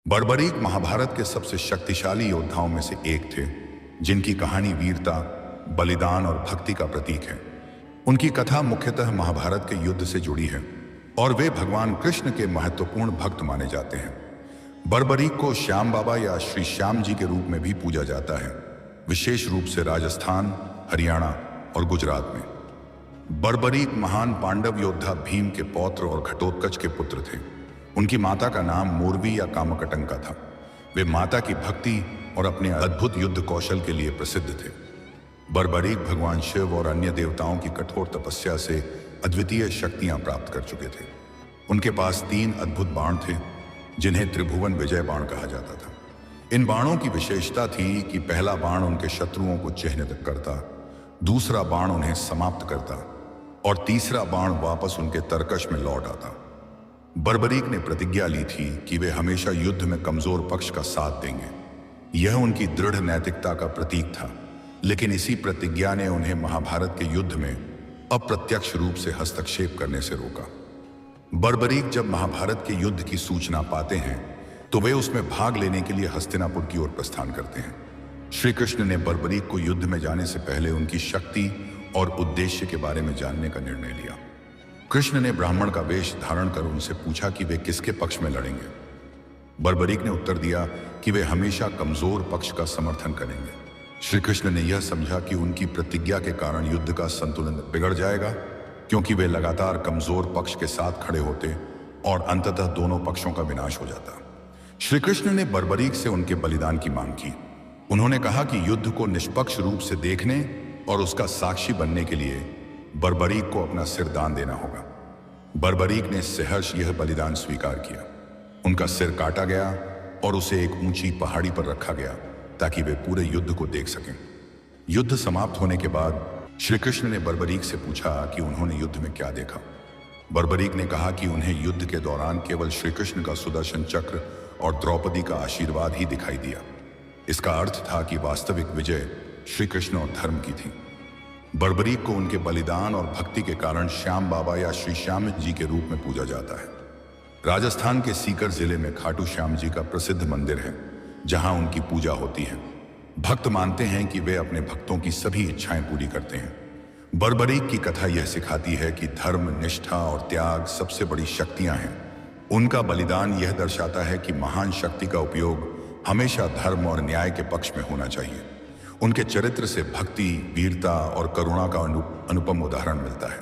बर्बरीक महाभारत के सबसे शक्तिशाली योद्धाओं में से एक थे, जिनकी कहानी वीरता, बलिदान और भक्ति का प्रतीक है। उनकी कथा मुख्यतः महाभारत के युद्ध से जुड़ी है और वे भगवान कृष्ण के महत्वपूर्ण भक्त माने जाते हैं। बर्बरीक को श्याम बाबा या श्री श्याम जी के रूप में भी पूजा जाता है, विशेष रूप से राजस्थान, हरियाणा और गुजरात में। बर्बरीक महान पांडव योद्धा भीम के पौत्र और घटोत्कच के पुत्र थे। उनकी माता का नाम मोरवी या कामकटंका था। वे माता की भक्ति और अपने अद्भुत युद्ध कौशल के लिए प्रसिद्ध थे। बर्बरीक भगवान शिव और अन्य देवताओं की कठोर तपस्या से अद्वितीय शक्तियां प्राप्त कर चुके थे। उनके पास 3 अद्भुत बाण थे, जिन्हें त्रिभुवन विजय बाण कहा जाता था। इन बाणों की विशेषता थी कि पहला बाण उनके शत्रुओं को चिह्नित करता, दूसरा बाण उन्हें समाप्त करता और तीसरा बाण वापस उनके तरकश में लौट आता। बर्बरीक ने प्रतिज्ञा ली थी कि वे हमेशा युद्ध में कमजोर पक्ष का साथ देंगे। यह उनकी दृढ़ नैतिकता का प्रतीक था, लेकिन इसी प्रतिज्ञा ने उन्हें महाभारत के युद्ध में अप्रत्यक्ष रूप से हस्तक्षेप करने से रोका। बर्बरीक जब महाभारत के युद्ध की सूचना पाते हैं तो वे उसमें भाग लेने के लिए हस्तिनापुर की ओर प्रस्थान करते हैं। श्री कृष्ण ने बर्बरीक को युद्ध में जाने से पहले उनकी शक्ति और उद्देश्य के बारे में जानने का निर्णय लिया। कृष्ण ने ब्राह्मण का वेश धारण कर उनसे पूछा कि वे किसके पक्ष में लड़ेंगे। बर्बरीक ने उत्तर दिया कि वे हमेशा कमजोर पक्ष का समर्थन करेंगे। श्री कृष्ण ने यह समझा कि उनकी प्रतिज्ञा के कारण युद्ध का संतुलन बिगड़ जाएगा, क्योंकि वे लगातार कमजोर पक्ष के साथ खड़े होते और अंततः दोनों पक्षों का विनाश हो जाता। श्री कृष्ण ने बर्बरीक से उनके बलिदान की मांग की। उन्होंने कहा कि युद्ध को निष्पक्ष रूप से देखने और उसका साक्षी बनने के लिए बर्बरीक को अपना सिर दान देना होगा। बर्बरीक ने सहर्ष यह बलिदान स्वीकार किया। उनका सिर काटा गया और उसे एक ऊंची पहाड़ी पर रखा गया ताकि वे पूरे युद्ध को देख सकें। युद्ध समाप्त होने के बाद श्री कृष्ण ने बर्बरीक से पूछा कि उन्होंने युद्ध में क्या देखा। बर्बरीक ने कहा कि उन्हें युद्ध के दौरान केवल श्री कृष्ण का सुदर्शन चक्र और द्रौपदी का आशीर्वाद ही दिखाई दिया। इसका अर्थ था कि वास्तविक विजय श्री कृष्ण और धर्म की थी। बर्बरीक को उनके बलिदान और भक्ति के कारण श्याम बाबा या श्री श्याम जी के रूप में पूजा जाता है। राजस्थान के सीकर जिले में खाटू श्याम जी का प्रसिद्ध मंदिर है, जहां उनकी पूजा होती है। भक्त मानते हैं कि वे अपने भक्तों की सभी इच्छाएं पूरी करते हैं। बर्बरीक की कथा यह सिखाती है कि धर्म, निष्ठा और त्याग सबसे बड़ी शक्तियां हैं। उनका बलिदान यह दर्शाता है कि महान शक्ति का उपयोग हमेशा धर्म और न्याय के पक्ष में होना चाहिए। उनके चरित्र से भक्ति, वीरता और करुणा का अनुपम उदाहरण मिलता है।